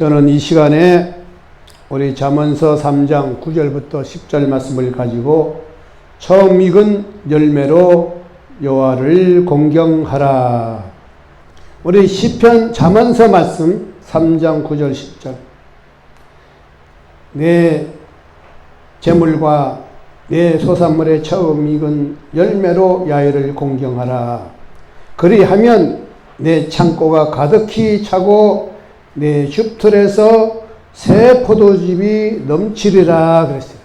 저는 이 시간에 우리 잠언서 3장 9절부터 10절 말씀을 가지고 처음 익은 열매로 여호와를 공경하라. 우리 시편 잠언서 말씀 3장 9절 10절. 내 재물과 내 소산물의 처음 익은 열매로 야훼를 공경하라. 그리하면 내 창고가 가득히 차고 내 슈틀에서 새 포도즙이 넘치리라 그랬어요.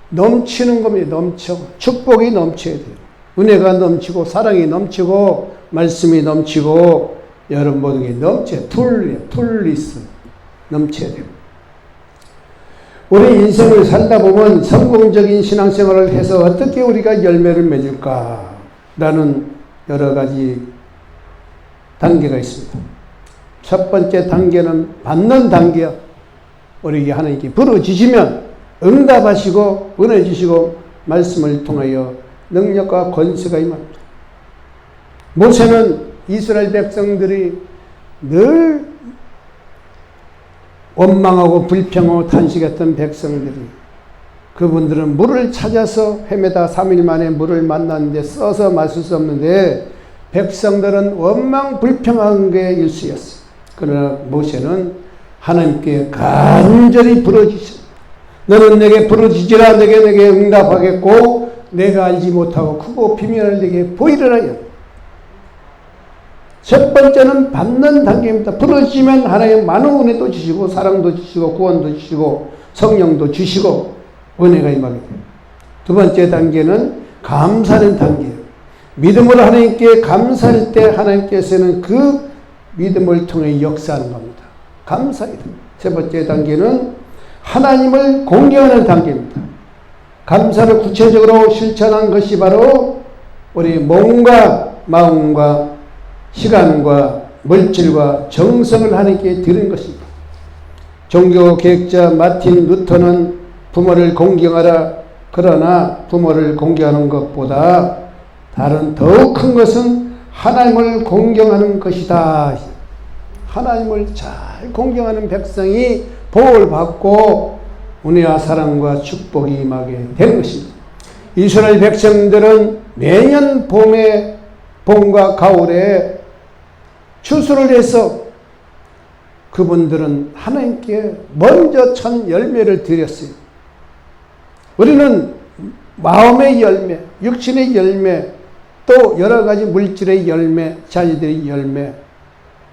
넘치는 겁니다. 넘쳐. 축복이 넘쳐야 돼요. 은혜가 넘치고 사랑이 넘치고 말씀이 넘치고 여러분 모든 게 넘쳐요. 툴리스 넘쳐야 돼요. 우리 인생을 살다 보면 성공적인 신앙생활을 해서 어떻게 우리가 열매를 맺을까 라는 여러 가지 단계가 있습니다. 첫 번째 단계는 받는 단계야. 우리에게 하나님께 부르짖으면 응답하시고 은혜 주시고 말씀을 통하여 능력과 권세가 임합니다. 모세는 이스라엘 백성들이 늘 원망하고 불평하고 탄식했던 백성들이, 그분들은 물을 찾아서 헤매다 3일 만에 물을 만났는데 써서 마실 수 없는데 백성들은 원망 불평한 게 일쑤였어요. 그러나 모세는 하나님께 간절히 부르짖습니다. 너는 내게 부르짖으라. 내게 응답하겠고 내가 알지 못하고 크고 비밀을 내게 보이리라. 첫 번째는 받는 단계입니다. 부르짖으면 하나님 많은 은혜도 주시고 사랑도 주시고 구원도 주시고 성령도 주시고 은혜가 임하게 돼요. 두 번째 단계는 감사하는 단계예요. 믿음으로 하나님께 감사할 때 하나님께서는 그 믿음을 통해 역사하는 겁니다. 감사해야 됩니다. 세 번째 단계는 하나님을 공경하는 단계입니다. 감사를 구체적으로 실천한 것이 바로 우리 몸과 마음과 시간과 물질과 정성을 하나님께 드리는 것입니다. 종교 개혁자 마틴 루터는 부모를 공경하라. 그러나 부모를 공경하는 것보다 다른 더욱 큰 것은 하나님을 공경하는 것이다. 하나님을 잘 공경하는 백성이 복을 받고 은혜와 사랑과 축복이 임하게 되는 것입니다. 이스라엘 백성들은 매년 봄과 가을에 추수를 해서 그분들은 하나님께 먼저 첫 열매를 드렸어요. 우리는 마음의 열매, 육신의 열매, 또 여러 가지 물질의 열매, 자녀들의 열매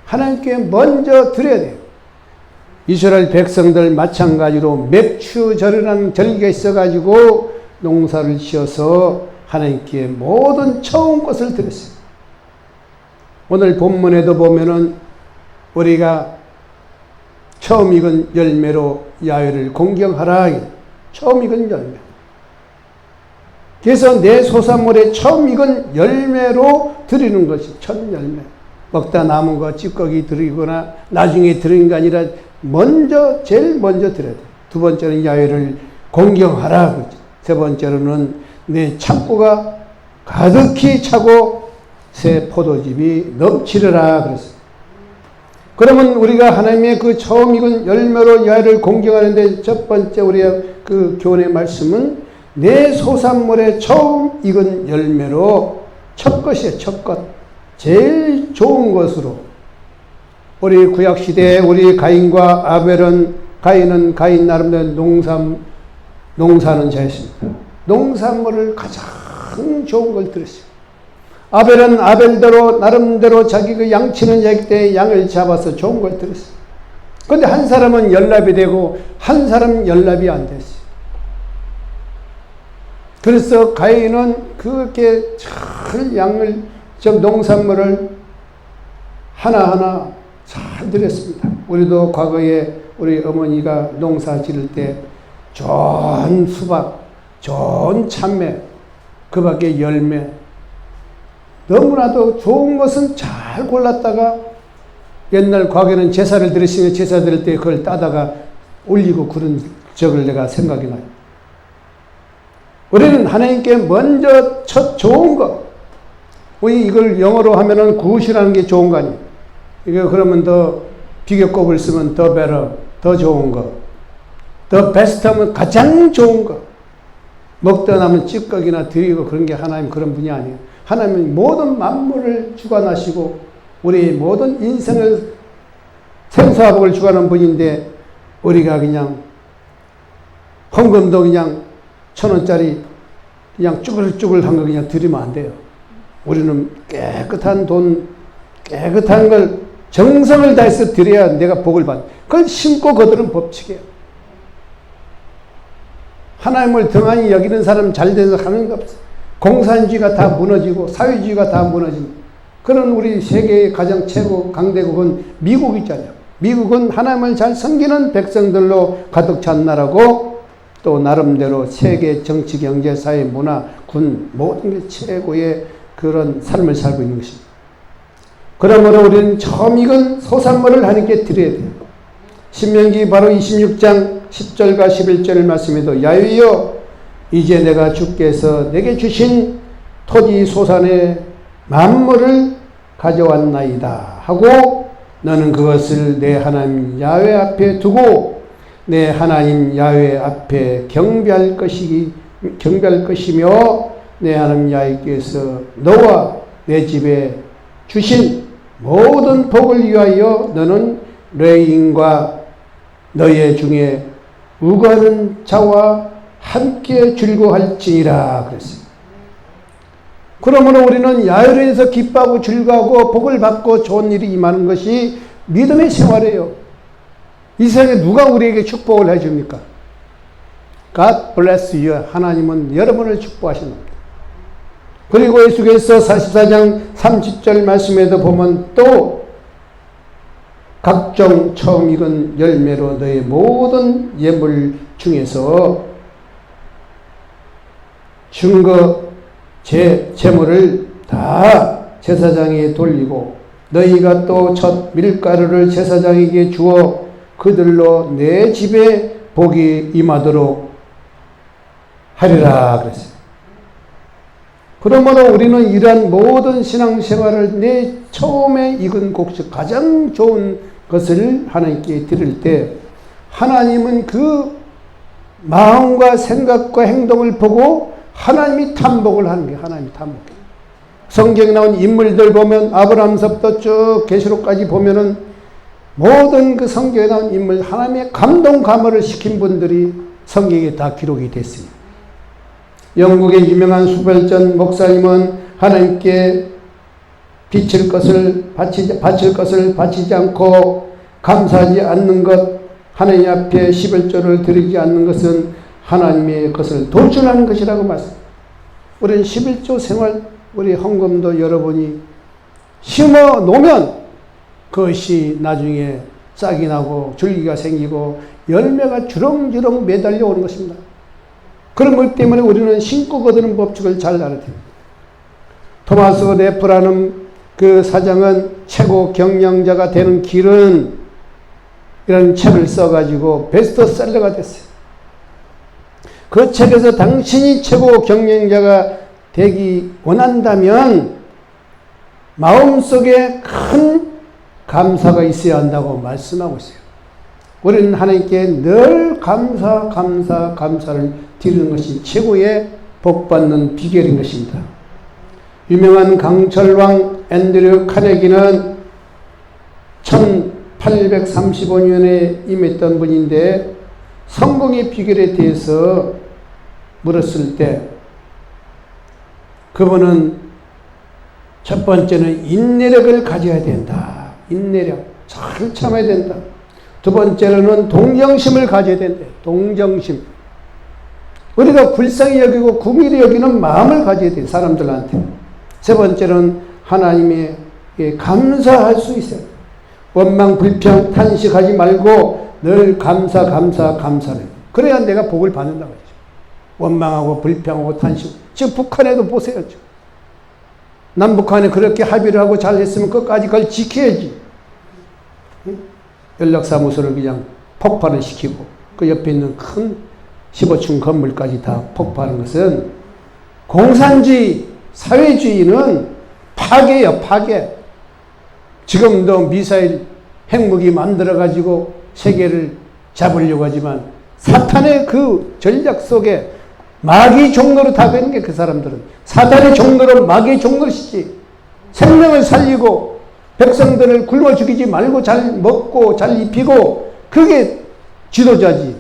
하나님께 먼저 드려야 돼요. 이스라엘 백성들 마찬가지로 맥추절이라는 절기가 있어가지고 농사를 지어서 하나님께 모든 처음 것을 드렸어요. 오늘 본문에도 보면은 우리가 처음 익은 열매로 야훼를 공경하라. 처음 익은 열매. 그래서 내 소산물의 처음 익은 열매로 드리는 것이 첫 열매. 먹다 남은 거 찌꺼기 드리거나 나중에 드리는 게 아니라 제일 먼저 드려야 돼. 두 번째는 야훼를 공경하라. 그렇죠. 세 번째로는 내 창고가 가득히 차고 새 포도즙이 넘치리라 그랬어요. 그러면 우리가 하나님의 그 처음 익은 열매로 야훼를 공경하는데 첫 번째 우리의 그 교훈의 말씀은 내 소산물의 처음 익은 열매로 첫 것이에요. 첫 것. 제일 좋은 것으로. 우리 구약시대에 우리 가인과 아벨은 가인은 가인 나름대로 농사하는 자였습니다. 농산물을 가장 좋은 걸 드렸어요. 아벨은 아벨대로 나름대로 자기 그 양치는 자기 때 양을 잡아서 좋은 걸 드렸어요. 그런데 한 사람은 연락이 되고 한 사람은 연락이 안 됐어요. 그래서 가인은 그렇게 잘 농산물을 하나하나 잘 드렸습니다. 우리도 과거에 우리 어머니가 농사 지을 때 좋은 수박, 좋은 참외, 그 밖에 열매, 너무나도 좋은 것은 잘 골랐다가 옛날 과거에는 제사를 드렸으면 제사 드릴 때 그걸 따다가 올리고 그런 적을 내가 생각이 나요. 우리는 하나님께 먼저 첫 좋은 것, 우리 이걸 영어로 하면은 굿이라는 게 좋은 거 아니에요. 이거 그러면 더 비교급을 쓰면 더 better, 더 좋은 거. 더 베스트 하면 가장 좋은 거. 먹다 남은 찌꺼기나 드리고 그런 게 하나님 그런 분이 아니에요. 하나님은 모든 만물을 주관하시고 우리 모든 인생을 생사복을 주관하는 분인데 우리가 그냥 헌금도 그냥 1,000원짜리 그냥 쭈글쭈글한 거 그냥 드리면 안 돼요. 우리는 깨끗한 돈, 깨끗한 걸 정성을 다해서 드려야 내가 복을 받는. 그걸 심고 거두는 법칙이에요. 하나님을 등한히 여기는 사람 잘 돼서 하는 거 없어요. 공산주의가 다 무너지고 사회주의가 다 무너집니다. 그런 우리 세계의 가장 최고 강대국은 미국이잖아요. 미국은 하나님을 잘 섬기는 백성들로 가득 찬 나라고 또 나름대로 세계 정치, 경제, 사회, 문화, 군 모든 게 최고의 그런 삶을 살고 있는 것입니다. 그러므로 우리는 처음 익은 소산물을 하나님께 드려야 돼요. 신명기 바로 26장 10절과 11절 말씀에도 야훼여 이제 내가 주께서 내게 주신 토지 소산의 만물을 가져왔나이다 하고 너는 그것을 내 하나님 야훼 앞에 두고 내 하나님 야훼 앞에 경배할 것이며 내 하나님 야훼께서 너와 내 집에 주신 모든 복을 위하여 너는 레인과 너의 중에 우거하는 자와 함께 즐거워할지니라 그랬어요. 그러므로 우리는 야훼로 인해서 기뻐하고 즐거워하고 복을 받고 좋은 일이 임하는 것이 믿음의 생활이에요. 이 세상에 누가 우리에게 축복을 해줍니까? God bless you. 하나님은 여러분을 축복하시는 겁니다. 그리고 예수께서 44장 30절 말씀에도 보면 또 각종 처음 익은 열매로 너의 모든 예물 중에서 증거 제물을 다 제사장에게 돌리고 너희가 또 첫 밀가루를 제사장에게 주어 그들로 내 집에 복이 임하도록 하리라 그랬어요. 그러므로 우리는 이러한 모든 신앙생활을 내 처음에 익은 곡식 가장 좋은 것을 하나님께 드릴 때 하나님은 그 마음과 생각과 행동을 보고 하나님이 탐복을 하는 게 하나님이 탐복이에요. 성경에 나온 인물들 보면 아브라함서부터 쭉 계시록까지 보면은 모든 그 성경에 나온 인물 하나님의 감동 감화를 시킨 분들이 성경에 다 기록이 됐습니다. 영국의 유명한 수별전 목사님은 하나님께 바칠 것을 바치지 않고 감사하지 않는 것, 하나님 앞에 11조를 드리지 않는 것은 하나님의 것을 도출하는 것이라고 말씀합니다. 우리는 11조 생활, 우리 헌금도 여러분이 심어 놓으면 그것이 나중에 싹이 나고 줄기가 생기고 열매가 주렁주렁 매달려 오는 것입니다. 그런 것 때문에 우리는 심고 거두는 법칙을 잘 알아야 됩니다. 토마스 레프라는 그 사장은 최고 경영자가 되는 길은 이라는 책을 써가지고 베스트셀러가 됐어요. 그 책에서 당신이 최고 경영자가 되기 원한다면 마음속에 큰 감사가 있어야 한다고 말씀하고 있어요. 우리는 하나님께 늘 감사를 드리는 것이 최고의 복받는 비결인 것입니다. 유명한 강철왕 앤드류 카네기는 1835년에 임했던 분인데 성공의 비결에 대해서 물었을 때 그분은 첫 번째는 인내력을 가져야 된다. 인내력. 잘 참아야 된다. 두 번째로는 동정심을 가져야 된다. 동정심. 우리가 불쌍히 여기고 긍휼히 여기는 마음을 가져야 돼요. 사람들한테. 세 번째는 하나님의 감사할 수 있어요. 원망, 불평, 탄식하지 말고 늘 감사를. 그래야 내가 복을 받는다고 했죠. 원망하고 불평하고 탄식. 지금 북한에도 보세요. 남북한에 그렇게 합의를 하고 잘 했으면 끝까지 그걸 지켜야지. 연락사무소를 그냥 폭발을 시키고 그 옆에 있는 큰 15층 건물까지 다 폭발하는 것은 공산주의, 사회주의는 파괴예요, 파괴. 지금도 미사일 핵무기 만들어가지고 세계를 잡으려고 하지만 사탄의 그 전략 속에 마귀 종로로 다 되는 게 그 사람들은. 사탄의 종로로 마귀의 종로시지. 생명을 살리고 백성들을 굶어 죽이지 말고 잘 먹고 잘 입히고 그게 지도자지.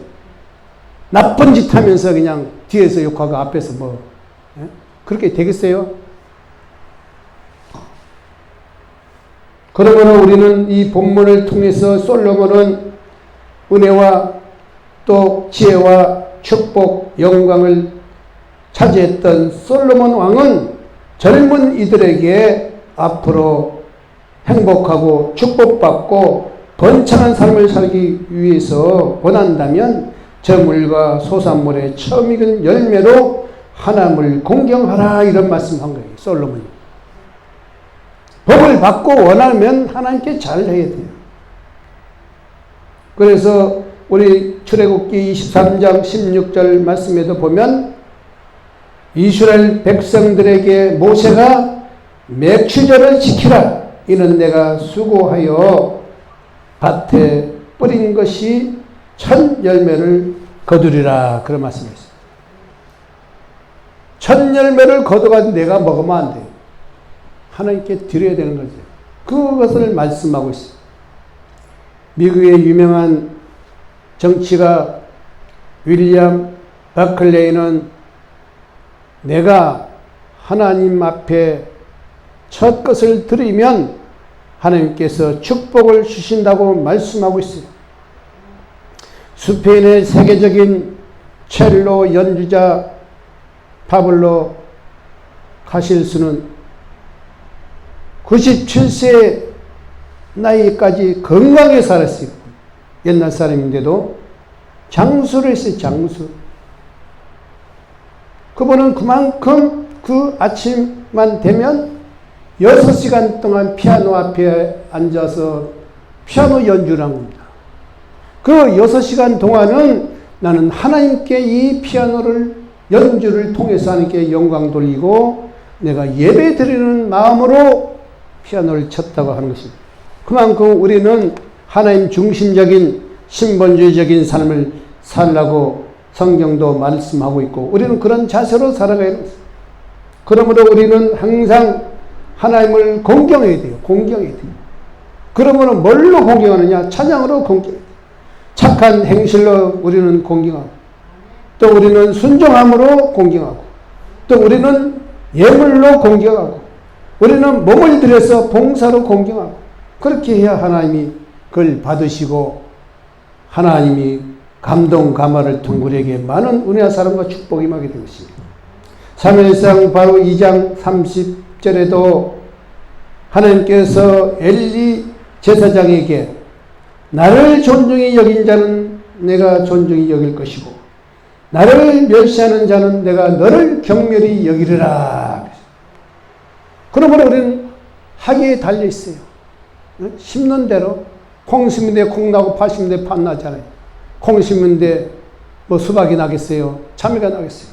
나쁜 짓 하면서 그냥 뒤에서 욕하고 앞에서 뭐 그렇게 되겠어요? 그러므로 우리는 이 본문을 통해서 솔로몬은 은혜와 또 지혜와 축복, 영광을 차지했던 솔로몬 왕은 젊은 이들에게 앞으로 행복하고 축복받고 번창한 삶을 살기 위해서 원한다면 저물과 소산물의 처음 익은 열매로 하나님을 공경하라 이런 말씀한 거예요. 솔로몬이. 복을 받고 원하면 하나님께 잘해야 돼요. 그래서 우리 출애굽기 23장 16절 말씀에도 보면 이스라엘 백성들에게 모세가 맥추절을 지키라. 이는 내가 수고하여 밭에 뿌린 것이 첫 열매를 거두리라. 그런 말씀이었어요. 첫 열매를 거둬가지고 내가 먹으면 안 돼요. 하나님께 드려야 되는 거죠. 그것을 말씀하고 있어요. 미국의 유명한 정치가 윌리엄 버클레이는 내가 하나님 앞에 첫 것을 드리면 하나님께서 축복을 주신다고 말씀하고 있어요. 스페인의 세계적인 첼로 연주자 파블로 카실스는 97세 나이까지 건강하게 살았어요. 옛날 사람인데도 장수를 했어요. 장수. 그분은 그만큼 그 아침만 되면 6시간 동안 피아노 앞에 앉아서 피아노 연주를 한 겁니다. 그 6시간 동안은 나는 하나님께 이 피아노를 연주를 통해서 하나님께 영광 돌리고 내가 예배 드리는 마음으로 피아노를 쳤다고 하는 것입니다. 그만큼 우리는 하나님 중심적인 신본주의적인 삶을 살라고 성경도 말씀하고 있고 우리는 그런 자세로 살아가야 합니다. 그러므로 우리는 항상 하나님을 공경해야 돼요. 공경해야 돼요. 그러면 뭘로 공경하느냐? 찬양으로 공경해야 돼요. 착한 행실로 우리는 공경하고 또 우리는 순종함으로 공경하고 또 우리는 예물로 공경하고 우리는 몸을 들여서 봉사로 공경하고 그렇게 해야 하나님이 그걸 받으시고 하나님이 감동 감화를 통해 우리에게 많은 은혜와 사랑과 축복이 임하게 된 것입니다. 사무엘상 바로 2장 30절에도 하나님께서 엘리 제사장에게 나를 존중히 여긴 자는 내가 존중히 여길 것이고 나를 멸시하는 자는 내가 너를 경멸히 여기리라. 그러므로 우리는 하기에 달려 있어요. 심는 대로 콩 심은 데 콩 나고 팥 심은 데 팥 나잖아요. 콩 심은 데 뭐 수박이 나겠어요? 참외가 나겠어요?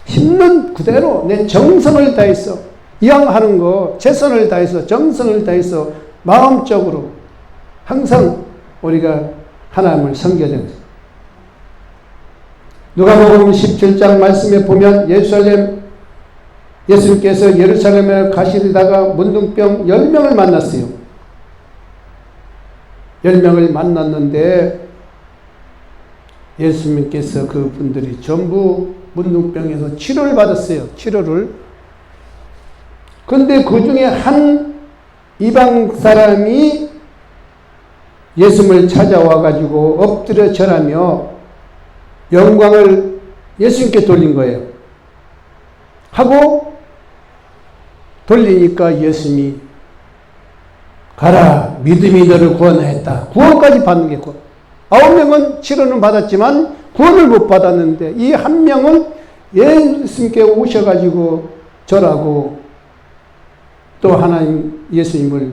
심는 그대로 내 정성을 다해서 이왕 하는 거 최선을 다해서 정성을 다해서 마음적으로 항상 우리가 하나님을 섬겨야 됩니다. 누가복음 17장 말씀에 보면 예수님께서 예루살렘에 가시다가 문둥병 10명을 만났어요. 10명을 만났는데 예수님께서 그분들이 전부 문둥병에서 치료를 받았어요. 치료를. 그런데 그 중에 한 이방 사람이 예수님을 찾아와 가지고 엎드려 절하며 영광을 예수님께 돌린 거예요. 하고 돌리니까 예수님이 가라 믿음이 너를 구원하였다. 구원까지 받는 게 구원. 9명은 치료는 받았지만 구원을 못 받았는데 이 한 명은 예수님께 오셔가지고 절하고 또 하나님 예수님을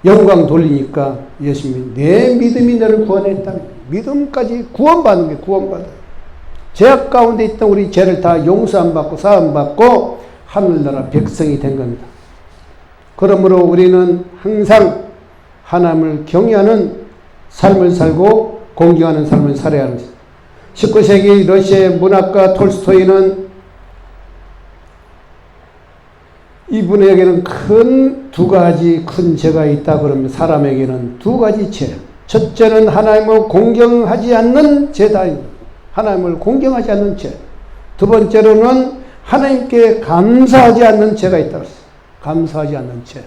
영광 돌리니까 예수님이 내 믿음이 너를 구원했다. 믿음까지 구원받는 게 구원받아요. 죄악 가운데 있던 우리 죄를 다 용서함받고 사함받고 하늘나라 백성이 된 겁니다. 그러므로 우리는 항상 하나님을 경외하는 삶을 살고 공경하는 삶을 살아야 하는 것입니다. 19세기 러시아의 문학가 톨스토이는 이분에게는 두 가지 큰 죄가 있다 그러면 사람에게는 두 가지 죄. 첫째는 하나님을 공경하지 않는 죄다. 하나님을 공경하지 않는 죄. 두 번째로는 하나님께 감사하지 않는 죄가 있다고 했어요. 감사하지 않는 죄.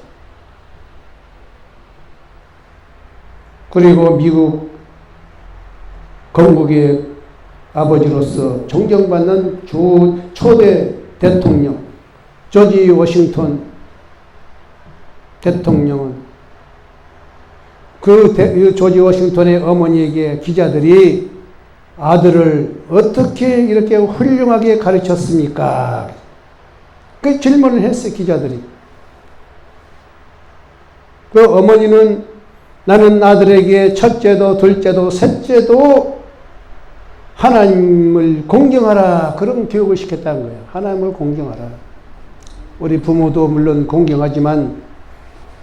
그리고 미국 건국의 아버지로서 존경받는 초대 대통령 조지 워싱턴 대통령은 그 조지 워싱턴의 어머니에게 기자들이 아들을 어떻게 이렇게 훌륭하게 가르쳤습니까? 그 질문을 했어요, 기자들이. 그 어머니는 나는 아들에게 첫째도 둘째도 셋째도 하나님을 공경하라. 그런 교육을 시켰다는 거예요. 하나님을 공경하라. 우리 부모도 물론 공경하지만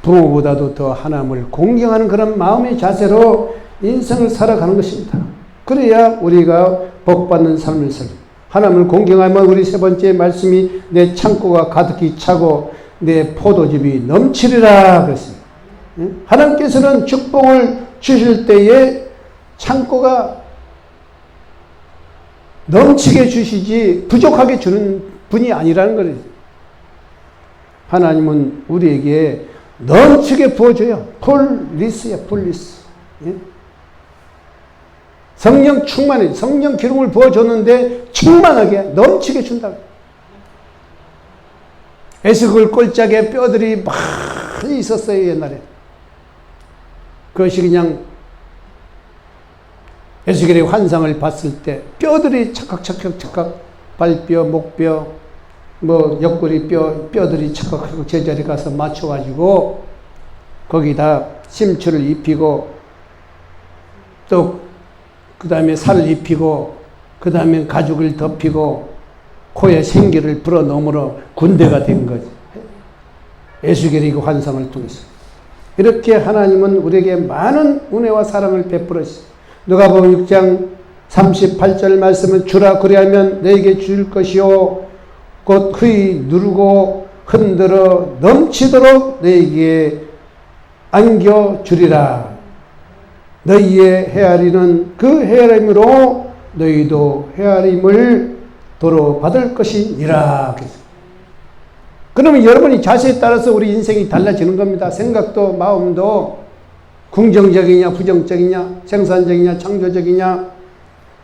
부모보다도 더 하나님을 공경하는 그런 마음의 자세로 인생을 살아가는 것입니다. 그래야 우리가 복받는 삶을 살고 하나님을 공경하면 우리 세 번째 말씀이 내 창고가 가득히 차고 내 포도즙이 넘치리라 그랬습니다. 하나님께서는 축복을 주실 때에 창고가 넘치게 주시지 부족하게 주는 분이 아니라는 거예요. 하나님은 우리에게 넘치게 부어줘요. 폴리스야, 폴리스. 성령 충만해. 성령 기름을 부어줬는데 충만하게 넘치게 준다. 에스겔 꼴짝에 뼈들이 많이 있었어요, 옛날에. 그것이 그냥 에스겔의 환상을 봤을 때 뼈들이 착각 발뼈, 목뼈, 옆구리 뼈들이 착각 제자리 가서 맞춰가지고 거기다 심추를 입히고 또 그 다음에 살을 입히고 그 다음에 가죽을 덮이고 코에 생기를 불어넣음으로 군대가 된 거지. 에스겔의 그 환상을 통해서. 이렇게 하나님은 우리에게 많은 은혜와 사랑을 베풀었어요. 누가복음 6장 38절 말씀은 주라 그리하면 너에게 줄 것이요 곧 그의 누르고 흔들어 넘치도록 너에게 안겨주리라. 너희의 헤아리는 그 헤아림으로 너희도 헤아림을 도로 받을 것이니라. 그러면 여러분이 자세에 따라서 우리 인생이 달라지는 겁니다. 생각도 마음도 긍정적이냐 부정적이냐 생산적이냐 창조적이냐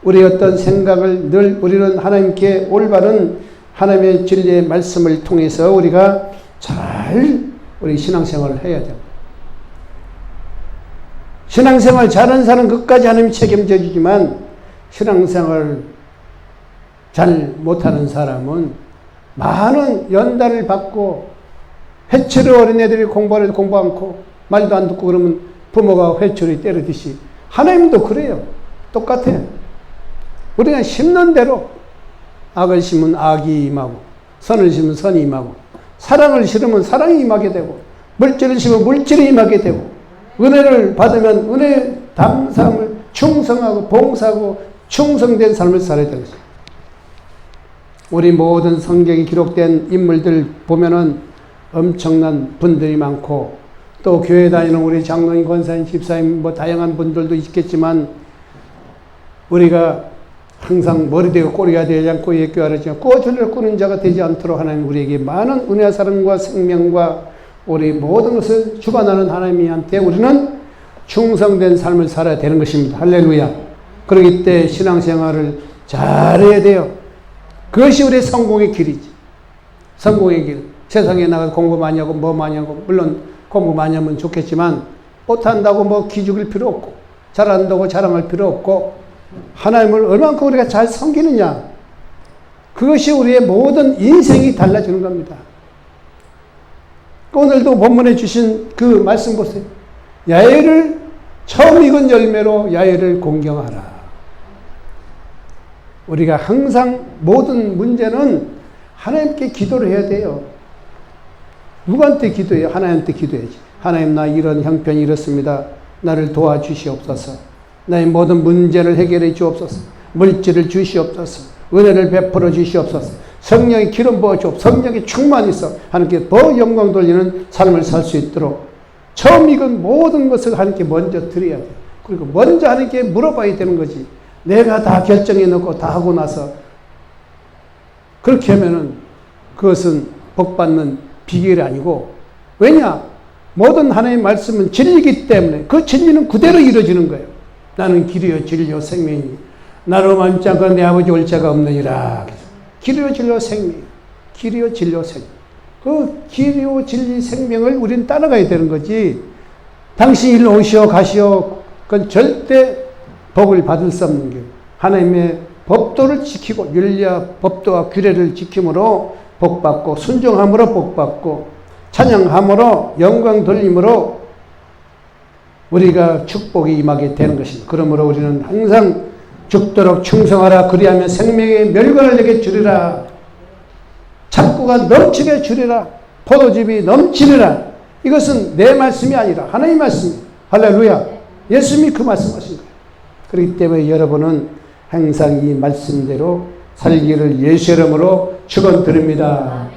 우리 어떤 생각을 늘 우리는 하나님께 올바른 하나님의 진리의 말씀을 통해서 우리가 잘 우리 신앙생활을 해야 됩니다. 신앙생활 잘하는 사람은 끝까지 하나님이 책임져 주지만 신앙생활 잘 못하는 사람은 많은 연단을 받고 회초리 어린애들이 공부하려도 공부 않고 말도 안 듣고 그러면 부모가 회초리 때리듯이 하나님도 그래요. 똑같아요. 우리가 심는 대로 악을 심으면 악이 임하고 선을 심으면 선이 임하고 사랑을 심으면 사랑이 임하게 되고 물질을 심으면 물질이 임하게 되고 은혜를 받으면 은혜 감사함을 충성하고 봉사하고 충성된 삶을 살아야 되는 것입니다. 우리 모든 성경에 기록된 인물들 보면은 엄청난 분들이 많고 또 교회 다니는 우리 장로님, 권사님, 집사님 다양한 분들도 있겠지만 우리가 항상 머리 되고 꼬리가 되지 않고 예교하지 않고 꼬줄을 꾸는 자가 되지 않도록 하나님 우리에게 많은 은혜와 사랑과 생명과 우리 모든 것을 주관하는 하나님한테 우리는 충성된 삶을 살아야 되는 것입니다. 할렐루야. 그러기 때문에 신앙생활을 잘해야 돼요. 그것이 우리의 성공의 길이지. 성공의 길. 세상에 나가서 공부 많이 하고 뭐 많이 하고 물론 공부 많이 하면 좋겠지만 못한다고 기죽을 필요 없고 잘한다고 자랑할 필요 없고 하나님을 얼만큼 우리가 잘 섬기느냐 그것이 우리의 모든 인생이 달라지는 겁니다. 오늘도 본문에 주신 그 말씀 보세요. 야훼를 처음 익은 열매로 야훼를 공경하라. 우리가 항상 모든 문제는 하나님께 기도를 해야 돼요. 누구한테 기도해요? 하나님한테 기도해야지. 하나님, 나 이런 형편이 이렇습니다. 나를 도와주시옵소서. 나의 모든 문제를 해결해 주옵소서. 물질을 주시옵소서. 은혜를 베풀어 주시옵소서. 성령의 기름 부어 주옵소서. 성령의 충만히 있어 하나님께 더 영광 돌리는 삶을 살 수 있도록 처음 익은 모든 것을 하나님께 먼저 드려야 돼. 그리고 먼저 하나님께 물어봐야 되는 거지. 내가 다 결정해 놓고 다 하고 나서 그렇게 하면은 그것은 복받는 비결이 아니고, 왜냐? 모든 하나님의 말씀은 진리이기 때문에 그 진리는 그대로 이루어지는 거예요. 나는 길이요 진리요 생명이니 나로 맘지 않고 내 아버지 올 자가 없느니라. 길이요 진리요 생명, 길이요 진리요 생명. 그 길이요 진리 생명을 우리는 따라가야 되는 거지. 당신 일로 오시오 가시오, 그건 절대 복을 받을 수 없는 길. 하나님의 법도를 지키고 윤리와 법도와 규례를 지킴으로 복받고, 순종함으로 복받고, 찬양함으로 영광 돌림으로 우리가 축복이 임하게 되는 것입니다. 그러므로 우리는 항상 죽도록 충성하라. 그리하면 생명의 멸관을 내게 주리라. 창고가 넘치게 주리라. 포도즙이 넘치리라. 이것은 내 말씀이 아니라 하나님의 말씀이에요. 할렐루야. 예수님이 그 말씀하신 거예요. 그렇기 때문에 여러분은 항상 이 말씀대로 살기를 예수 이름으로 축원드립니다.